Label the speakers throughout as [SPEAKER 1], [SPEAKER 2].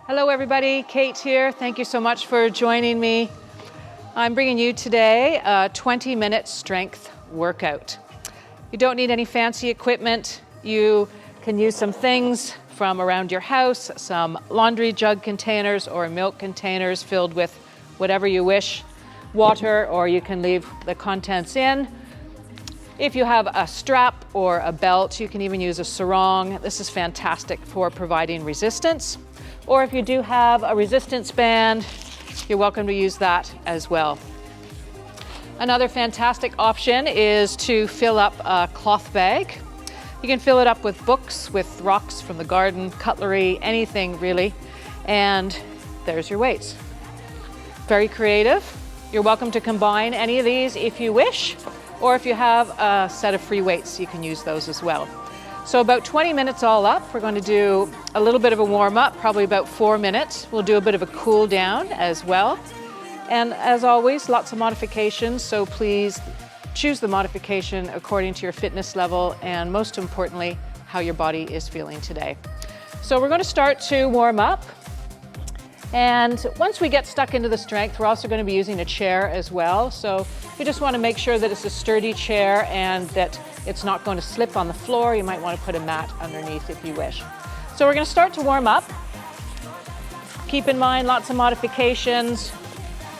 [SPEAKER 1] Hello everybody, Kate here. Thank you so much for joining me. I'm bringing you today a 20-minute strength workout. You don't need any fancy equipment. You can use some things from around your house, some laundry jug containers or milk containers filled with whatever you wish, water, or you can leave the contents in. If you have a strap or a belt, you can even use a sarong. This is fantastic for providing resistance. Or if you do have a resistance band, you're welcome to use that as well. Another fantastic option is to fill up a cloth bag. You can fill it up with books, with rocks from the garden, cutlery, anything really, and there's your weights. Very creative. You're welcome to combine any of these if you wish, or if you have a set of free weights, you can use those as well. So about 20 minutes all up. We're going to do a little bit of a warm up, probably about 4 minutes. We'll do a bit of a cool down as well. And as always, lots of modifications, so please choose the modification according to your fitness level and most importantly, how your body is feeling today. So we're going to start to warm up. And once we get stuck into the strength, we're also going to be using a chair as well. So we just want to make sure that it's a sturdy chair and that it's not going to slip on the floor. You might want to put a mat underneath if you wish. So we're going to start to warm up. Keep in mind, lots of modifications.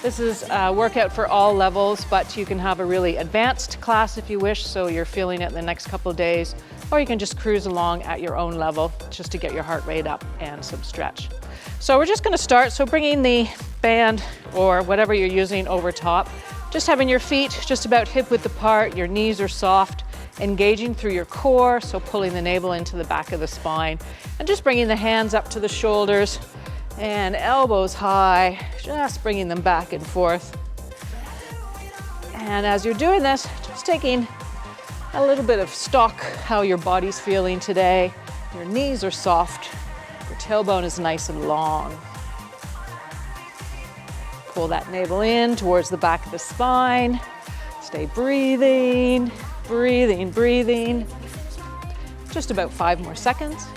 [SPEAKER 1] This is a workout for all levels, but you can have a really advanced class if you wish, so you're feeling it the next couple of days, or you can just cruise along at your own level just to get your heart rate up and some stretch. So we're just going to start, so bringing the band or whatever you're using over top, just having your feet just about hip width apart, your knees are soft, engaging through your core, so pulling the navel into the back of the spine, and just bringing the hands up to the shoulders and elbows high, just bringing them back and forth. And as you're doing this, just taking a little bit of stock, how your body's feeling today. Your knees are soft, your tailbone is nice and long. Pull that navel in towards the back of the spine. Stay breathing, breathing, breathing. Just about 5 more seconds.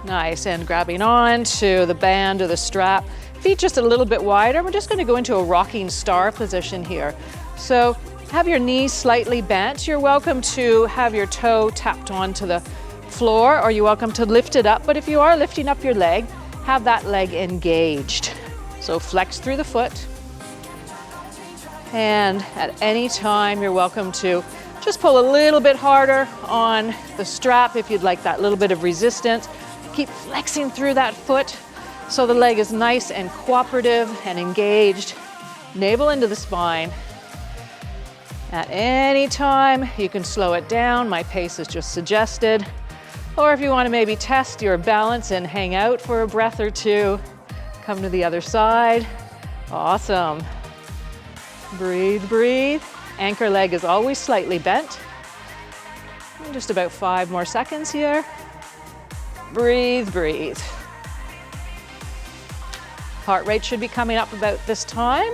[SPEAKER 1] Nice, and grabbing on to the band or the strap. Feet just a little bit wider. We're just going to go into a rocking star position here. So have your knees slightly bent. You're welcome to have your toe tapped onto the floor, or you're welcome to lift it up. But if you are lifting up your leg, have that leg engaged. So flex through the foot. And at any time, you're welcome to just pull a little bit harder on the strap if you'd like that little bit of resistance. Keep flexing through that foot so the leg is nice and cooperative and engaged. Navel into the spine. At any time, you can slow it down. My pace is just suggested. Or if you want to maybe test your balance and hang out for a breath or two, come to the other side. Awesome. Breathe, breathe. Anchor leg is always slightly bent. And just about 5 more seconds here. Breathe, breathe. Heart rate should be coming up about this time.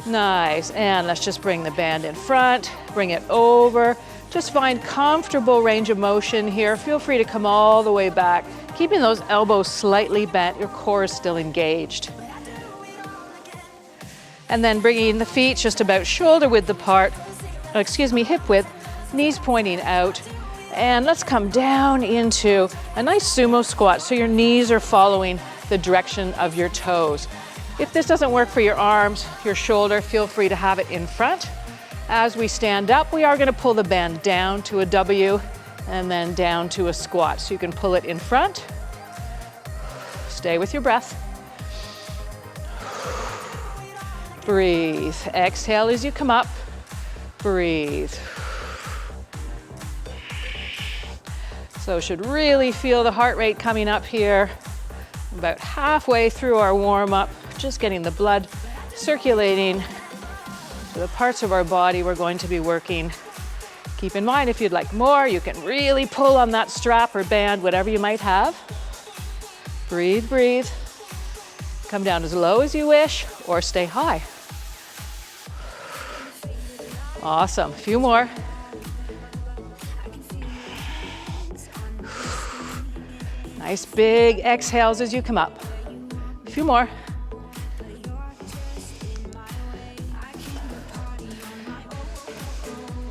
[SPEAKER 1] Nice, and let's just bring the band in front, bring it over. Just find comfortable range of motion here. Feel free to come all the way back. Keeping those elbows slightly bent, your core is still engaged. And then bringing the feet just about shoulder width apart, hip width, knees pointing out. And let's come down into a nice sumo squat so your knees are following the direction of your toes. If this doesn't work for your arms, your shoulder, feel free to have it in front. As we stand up, we are going to pull the band down to a W and then down to a squat. So you can pull it in front. Stay with your breath. Breathe. Exhale as you come up. Breathe. So should really feel the heart rate coming up here. About halfway through our warm-up, just getting the blood circulating to the parts of our body we're going to be working. Keep in mind, if you'd like more, you can really pull on that strap or band, whatever you might have. Breathe, breathe. Come down as low as you wish or stay high. Awesome, a few more. Nice big exhales as you come up. A few more.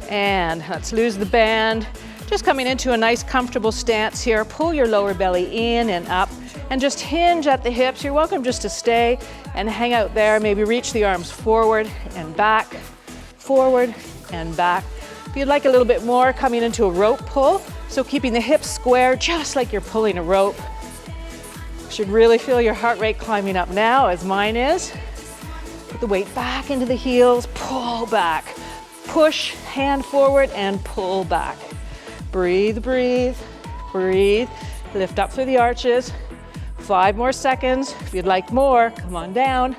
[SPEAKER 1] And let's lose the band. Just coming into a nice comfortable stance here. Pull your lower belly in and up and just hinge at the hips. You're welcome just to stay and hang out there. Maybe reach the arms forward and back, forward and back. If you'd like a little bit more, coming into a rope pull. So keeping the hips square, just like you're pulling a rope. You should really feel your heart rate climbing up now, as mine is. Put the weight back into the heels, pull back. Push, hand forward and pull back. Breathe, breathe, breathe. Lift up through the arches. 5 more seconds. If you'd like more, come on down.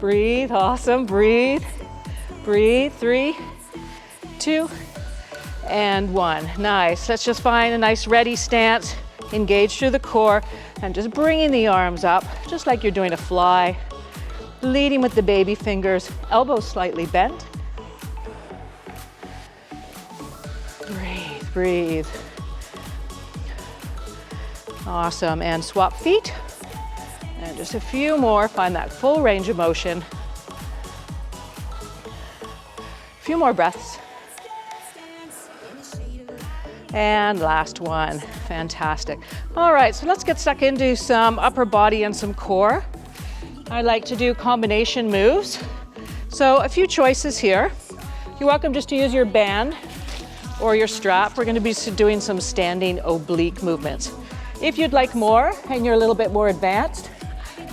[SPEAKER 1] Breathe, awesome, breathe. Breathe, 3, 2, and 1. Nice. Let's just find a nice ready stance. Engage through the core and just bringing the arms up, just like you're doing a fly. Leading with the baby fingers, elbows slightly bent. Breathe, breathe. Awesome. And swap feet. And just a few more. Find that full range of motion. A few more breaths. And last one. Fantastic. All right, so let's get stuck into some upper body and some core. I like to do combination moves. So a few choices here. You're welcome just to use your band or your strap. We're going to be doing some standing oblique movements. If you'd like more and you're a little bit more advanced,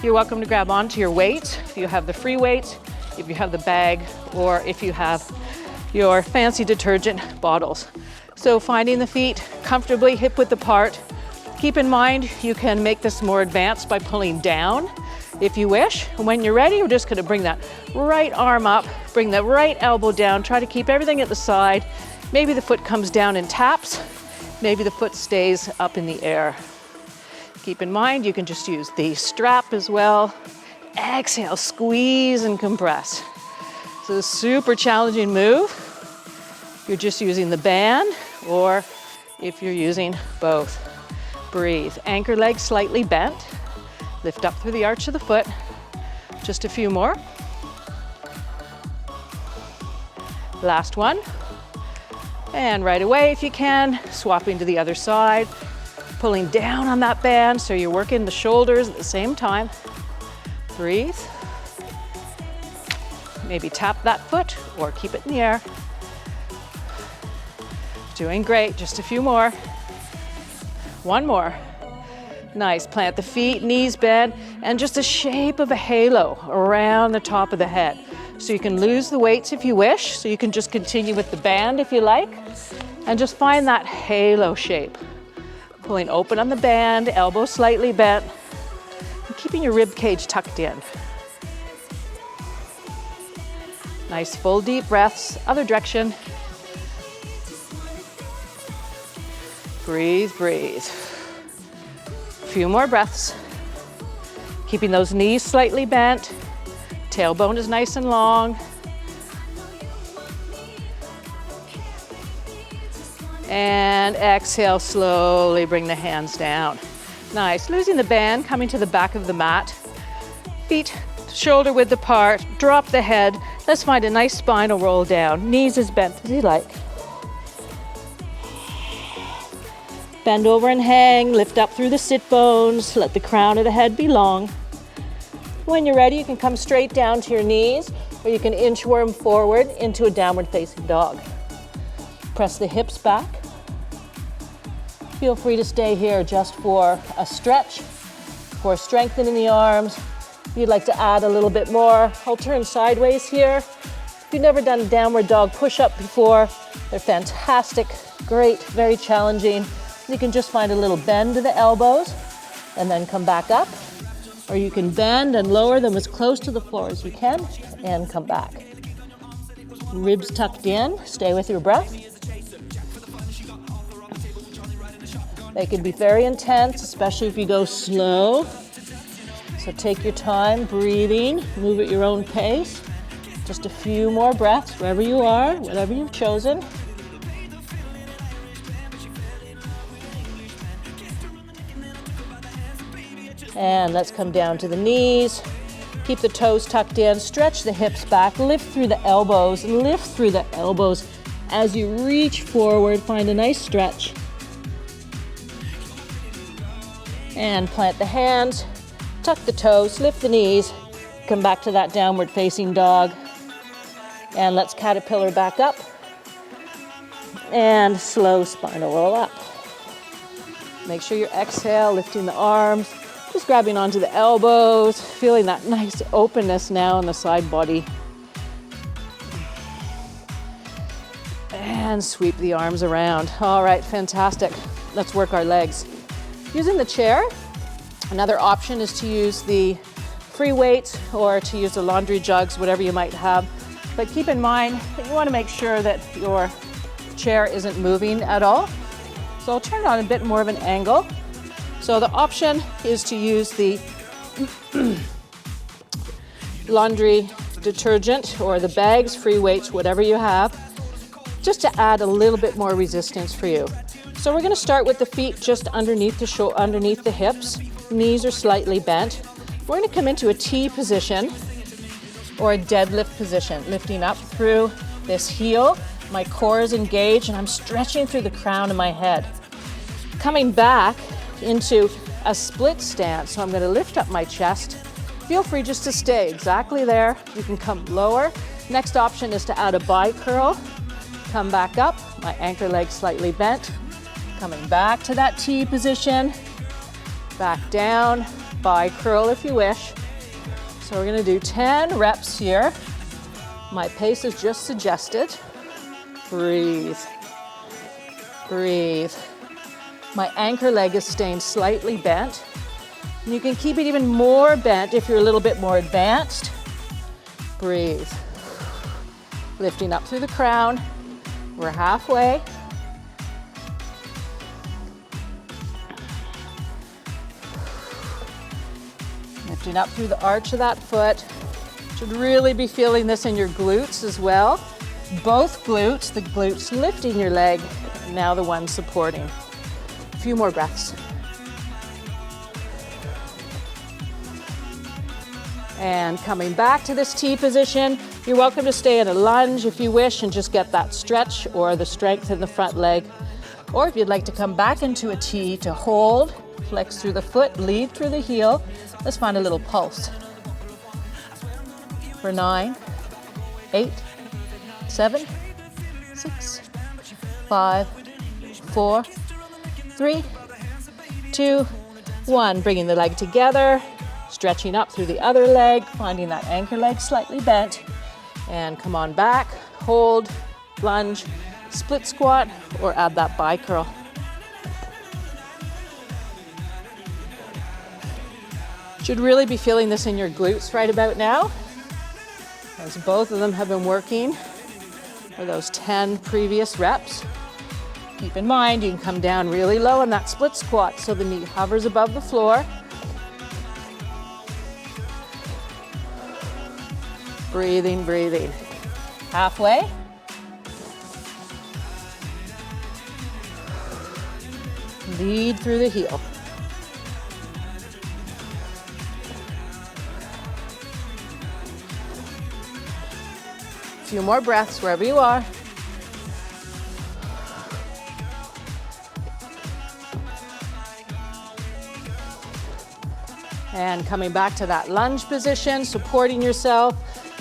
[SPEAKER 1] you're welcome to grab onto your weights. If you have the free weights, if you have the bag, or if you have your fancy detergent bottles. So finding the feet comfortably hip width apart. Keep in mind you can make this more advanced by pulling down if you wish. And when you're ready, we're just going to bring that right arm up, bring the right elbow down, try to keep everything at the side. Maybe the foot comes down and taps, maybe the foot stays up in the air. Keep in mind you can just use the strap as well. Exhale, squeeze and compress. So a super challenging move. You're just using the band, or if you're using both. Breathe. Anchor legs slightly bent. Lift up through the arch of the foot. Just a few more. Last one. And right away, if you can, swapping to the other side. Pulling down on that band so you're working the shoulders at the same time. Breathe. Maybe tap that foot or keep it in the air. Doing great, just a few more. One more. Nice, plant the feet, knees bend, and just a shape of a halo around the top of the head. So you can lose the weights if you wish, so you can just continue with the band if you like, and just find that halo shape. Pulling open on the band, elbow slightly bent, and keeping your rib cage tucked in. Nice full deep breaths, other direction. Breathe, breathe. A few more breaths. Keeping those knees slightly bent. Tailbone is nice and long. And exhale, slowly bring the hands down. Nice, losing the band, coming to the back of the mat. Feet shoulder width apart, drop the head. Let's find a nice spinal roll down. Knees as bent as you like. Bend over and hang, lift up through the sit bones, let the crown of the head be long. When you're ready, you can come straight down to your knees, or you can inchworm forward into a downward facing dog. Press the hips back. Feel free to stay here just for a stretch, for strengthening the arms. If you'd like to add a little bit more, I'll turn sideways here. If you've never done a downward dog push-up before, they're fantastic, great, very challenging. You can just find a little bend to the elbows and then come back up. Or you can bend and lower them as close to the floor as you can and come back. Ribs tucked in, stay with your breath. They can be very intense, especially if you go slow. So take your time breathing, move at your own pace. Just a few more breaths wherever you are, whatever you've chosen. And let's come down to the knees. Keep the toes tucked in, stretch the hips back, lift through the elbows, lift through the elbows. As you reach forward, find a nice stretch. And plant the hands, tuck the toes, lift the knees, come back to that downward facing dog. And let's caterpillar back up. And slow spinal roll up. Make sure you exhale, lifting the arms, just grabbing onto the elbows, feeling that nice openness now in the side body. And sweep the arms around. All right, fantastic. Let's work our legs. Using the chair, another option is to use the free weights or to use the laundry jugs, whatever you might have. But keep in mind that you want to make sure that your chair isn't moving at all. So I'll turn it on a bit more of an angle. So the option is to use the laundry detergent or the bags, free weights, whatever you have, just to add a little bit more resistance for you. So we're going to start with the feet just underneath the hips. Knees are slightly bent. We're going to come into a T position or a deadlift position, lifting up through this heel. My core is engaged and I'm stretching through the crown of my head. Coming back into a split stance. So I'm going to lift up my chest. Feel free just to stay exactly there. You can come lower. Next option is to add a bi-curl. Come back up, my anchor leg slightly bent. Coming back to that T position. Back down, bi-curl if you wish. So we're going to do 10 reps here. My pace is just suggested. Breathe. Breathe. My anchor leg is staying slightly bent. And you can keep it even more bent if you're a little bit more advanced. Breathe. Lifting up through the crown. We're halfway. Lifting up through the arch of that foot. Should really be feeling this in your glutes as well. Both glutes, the glutes lifting your leg, and now the one supporting. A few more breaths. And coming back to this T position, you're welcome to stay in a lunge if you wish and just get that stretch or the strength in the front leg. Or if you'd like to come back into a T to hold, flex through the foot, lead through the heel. Let's find a little pulse. For 9, 8, 7, 6, 5, 4, 3, 2, 1. Bringing the leg together, stretching up through the other leg, finding that anchor leg slightly bent. And come on back, hold, lunge, split squat, or add that bi-curl. Should really be feeling this in your glutes right about now, as both of them have been working for those 10 previous reps. Keep in mind, you can come down really low in that split squat so the knee hovers above the floor. Breathing, breathing. Halfway. Lead through the heel. A few more breaths wherever you are. And coming back to that lunge position, supporting yourself.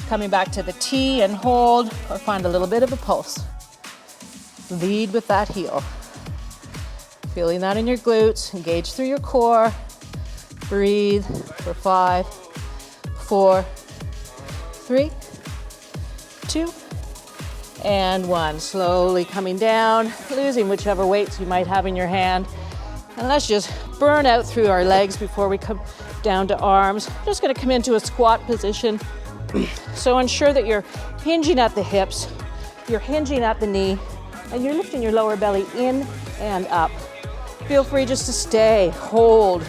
[SPEAKER 1] Coming back to the T and hold, or find a little bit of a pulse. Lead with that heel. Feeling that in your glutes, engage through your core. Breathe for 5, 4, 3, 2, and 1. Slowly coming down, losing whichever weights you might have in your hand. And let's just burn out through our legs before we come down to arms. Just gonna come into a squat position. So ensure that you're hinging at the hips, you're hinging at the knee, and you're lifting your lower belly in and up. Feel free just to stay, hold,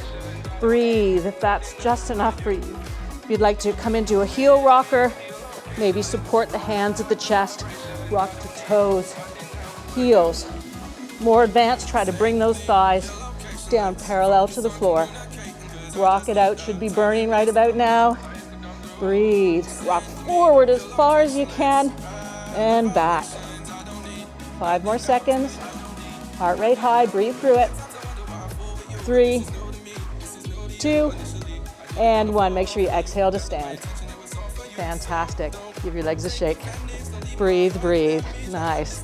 [SPEAKER 1] breathe, if that's just enough for you. If you'd like to come into a heel rocker, maybe support the hands at the chest, rock the toes, heels. More advanced, try to bring those thighs down parallel to the floor. Rock it out, should be burning right about now. Breathe, rock forward as far as you can and back. 5 more seconds. Heart rate high, breathe through it. 3, 2, and 1. Make sure you exhale to stand. Fantastic. Give your legs a shake. Breathe, breathe. Nice.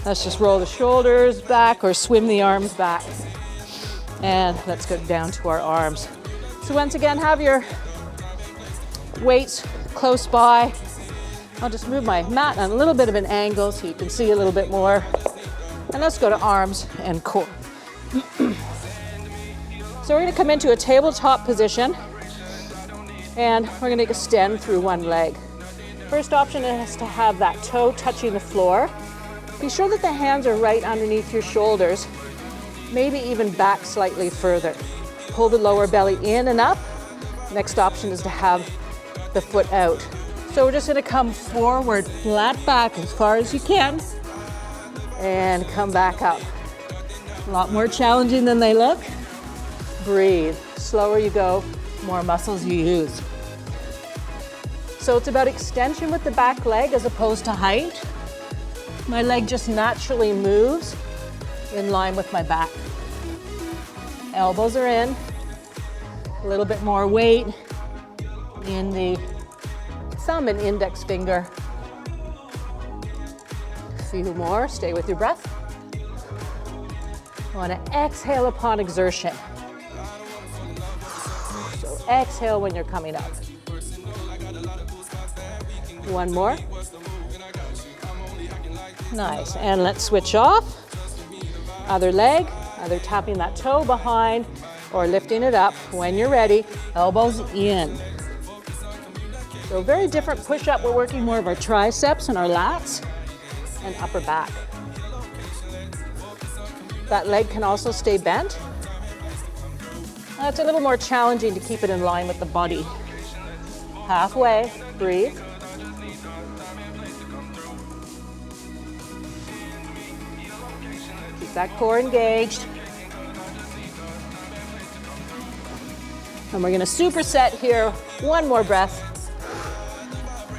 [SPEAKER 1] Let's just roll the shoulders back or swim the arms back. And let's go down to our arms. So once again, have your weights close by. I'll just move my mat on a little bit of an angle so you can see a little bit more. And let's go to arms and core. So we're going to come into a tabletop position and we're going to extend through one leg. First option is to have that toe touching the floor. Be sure that the hands are right underneath your shoulders, maybe even back slightly further. Pull the lower belly in and up. Next option is to have the foot out. So we're just going to come forward, flat back as far as you can, and come back up. A lot more challenging than they look. Breathe. Slower you go, more muscles you use. So it's about extension with the back leg as opposed to height. My leg just naturally moves in line with my back. Elbows are in. A little bit more weight in the thumb and index finger. A few more, stay with your breath. You want to exhale upon exertion. So exhale when you're coming up. One more. Nice, and let's switch off. Other leg, either tapping that toe behind or lifting it up. When you're ready, elbows in. So very different push-up. We're working more of our triceps and our lats and upper back. That leg can also stay bent. It's a little more challenging to keep it in line with the body. Halfway, breathe. Keep that core engaged. And we're going to superset here. One more breath.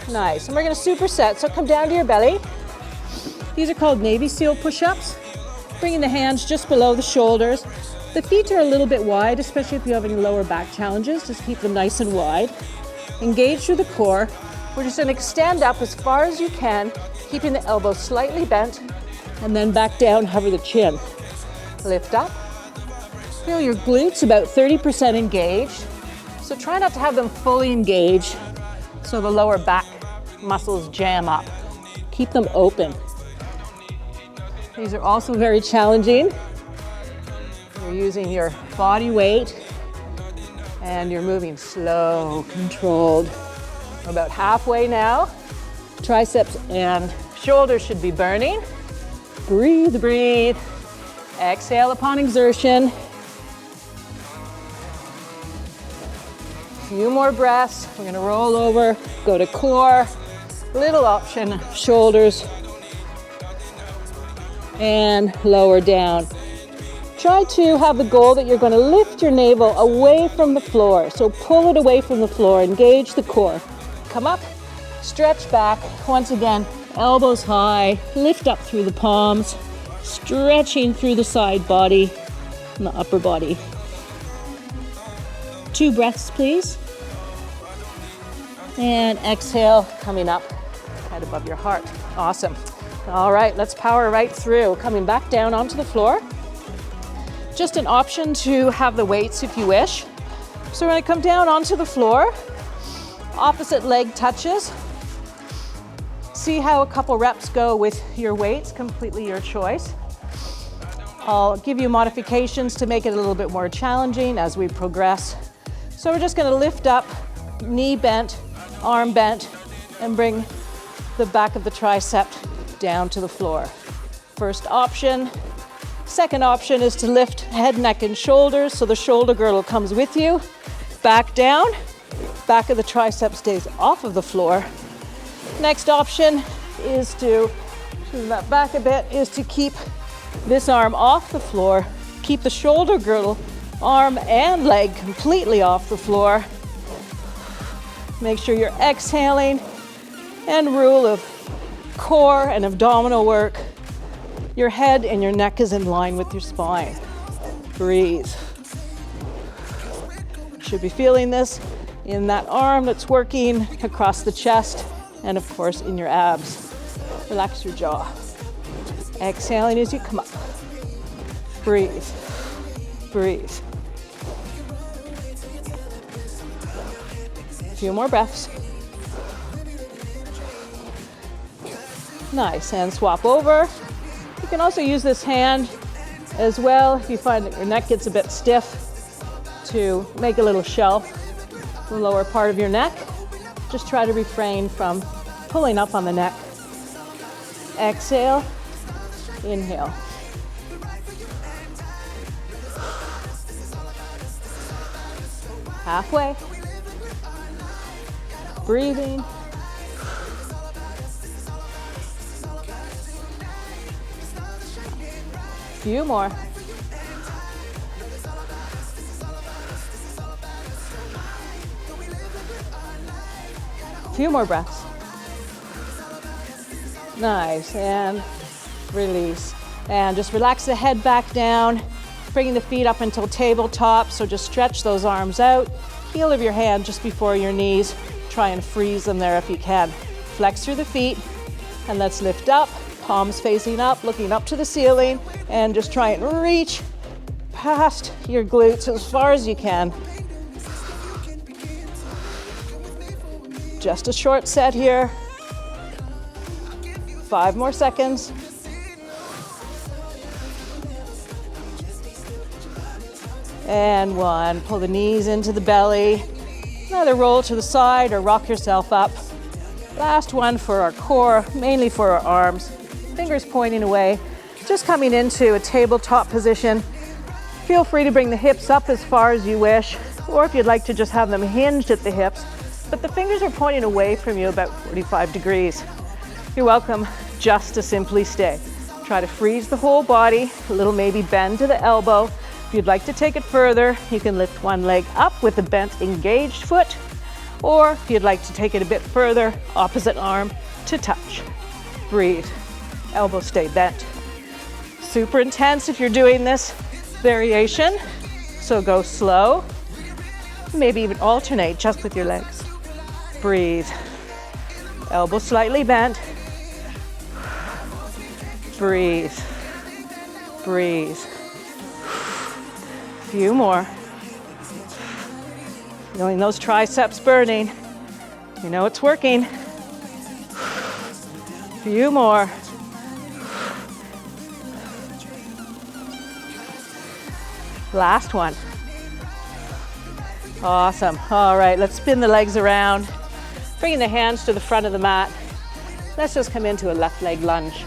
[SPEAKER 1] Nice. And we're going to superset. So come down to your belly. These are called Navy SEAL push-ups. Bringing the hands just below the shoulders. The feet are a little bit wide, especially if you have any lower back challenges. Just keep them nice and wide. Engage through the core. We're just going to extend up as far as you can, keeping the elbows slightly bent, and then back down, hover the chin. Lift up. Feel your glutes about 30% engaged. So try not to have them fully engaged so the lower back muscles jam up. Keep them open. These are also very challenging. You're using your body weight and you're moving slow, controlled. We're about halfway now. Triceps and shoulders should be burning. Breathe, breathe. Exhale upon exertion. Few more breaths. We're going to roll over, go to core. Little option, shoulders, and lower down. Try to have the goal that you're going to lift your navel away from the floor. So pull it away from the floor, engage the core. Come up, stretch back. Once again, elbows high, lift up through the palms, stretching through the side body and the upper body. 2 breaths, please. And exhale, coming up, head above your heart. Awesome. All right, let's power right through. Coming back down onto the floor. Just an option to have the weights if you wish. So we're going to come down onto the floor. Opposite leg touches. See how a couple reps go with your weights, completely your choice. I'll give you modifications to make it a little bit more challenging as we progress. So we're just going to lift up, knee bent, arm bent, and bring the back of the tricep down to the floor. First option. Second option is to lift head, neck, and shoulders so the shoulder girdle comes with you. Back down. Back of the tricep stays off of the floor. Next option is to move that back a bit, is to keep this arm off the floor. Keep the shoulder girdle
[SPEAKER 2] arm and leg completely off the floor. Make sure you're exhaling, and rule of core and abdominal work. Your head and your neck is in line with your spine. Breathe. Should be feeling this in that arm that's working across the chest, and of course in your abs. Relax your jaw. Exhaling as you come up. Breathe. Breathe. A few more breaths. Nice, and swap over. You can also use this hand as well if you find that your neck gets a bit stiff, to make a little shelf in the lower part of your neck. Just try to refrain from pulling up on the neck. Exhale, inhale. Halfway. Breathing. Few more. Few more breaths. Nice, and release. And just relax the head back down, bringing the feet up until tabletop. So just stretch those arms out. Heel of your hand just before your knees. Try and freeze them there if you can. Flex through the feet, and let's lift up. Palms facing up, looking up to the ceiling, and just try and reach past your glutes as far as you can. Just a short set here. 5 more seconds. And 1. Pull the knees into the belly. Either roll to the side or rock yourself up. Last one for our core, mainly for our arms. Fingers pointing away, just coming into a tabletop position. Feel free to bring the hips up as far as you wish, or if you'd like to just have them hinged at the hips, but the fingers are pointing away from you about 45 degrees. You're welcome just to simply stay. Try to freeze the whole body, a little maybe bend to the elbow. If you'd like to take it further, you can lift one leg up with a bent, engaged foot, or if you'd like to take it a bit further, opposite arm to touch. Breathe. Elbows stay bent. Super intense if you're doing this variation, so go slow. Maybe even alternate just with your legs. Breathe. Elbows slightly bent. Breathe. Breathe. Few more. Feeling those triceps burning. You know it's working. Few more. Last one. Awesome. All right, let's spin the legs around. Bringing the hands to the front of the mat. Let's just come into a left leg lunge.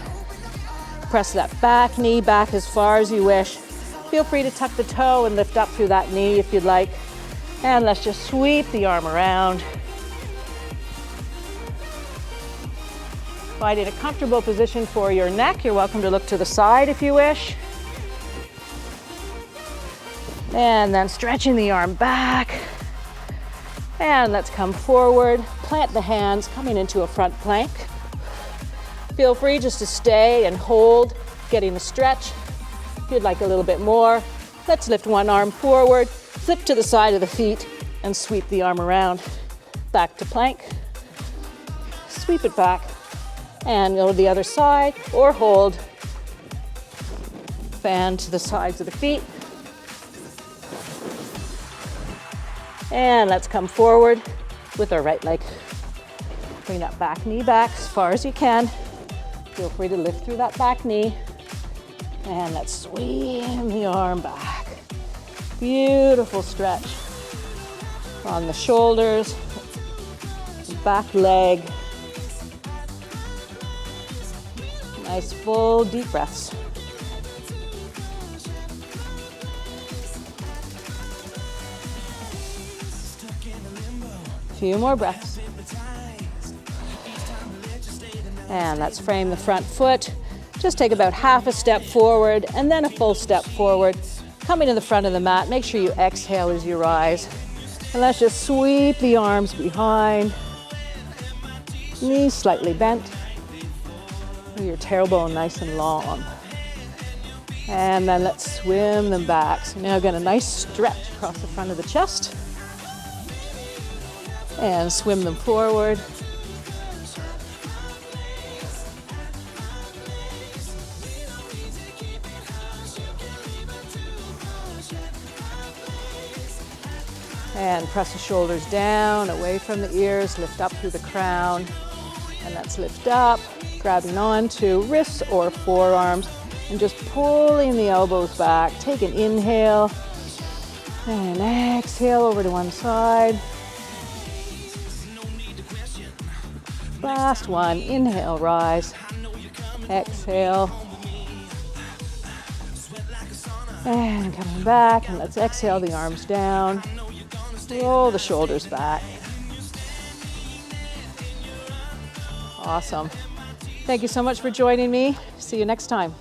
[SPEAKER 2] Press that back knee back as far as you wish. Feel free to tuck the toe and lift up through that knee if you'd like. And let's just sweep the arm around. Finding a comfortable position for your neck. You're welcome to look to the side if you wish. And then stretching the arm back. And let's come forward. Plant the hands, coming into a front plank. Feel free just to stay and hold, getting a stretch. If you'd like a little bit more, let's lift one arm forward, flip to the side of the feet, and sweep the arm around. Back to plank. Sweep it back. And go to the other side, or hold. Fan to the sides of the feet. And let's come forward with our right leg. Bring that back knee back as far as you can. Feel free to lift through that back knee. And let's swing the arm back. Beautiful stretch on the shoulders, back leg. Nice full deep breaths. Few more breaths. And let's frame the front foot. Just take about half a step forward and then a full step forward. Coming to the front of the mat, make sure you exhale as you rise. And let's just sweep the arms behind. Knees slightly bent. Your tailbone nice and long. And then let's swim them back. So now get a nice stretch across the front of the chest. And swim them forward. And press the shoulders down, away from the ears, lift up through the crown. And let's lift up, grabbing onto wrists or forearms, and just pulling the elbows back. Take an inhale, and exhale over to one side. Last one, inhale, rise. Exhale. And coming back, and let's exhale the arms down. Roll the shoulders back. Awesome. Thank you so much for joining me. See you next time.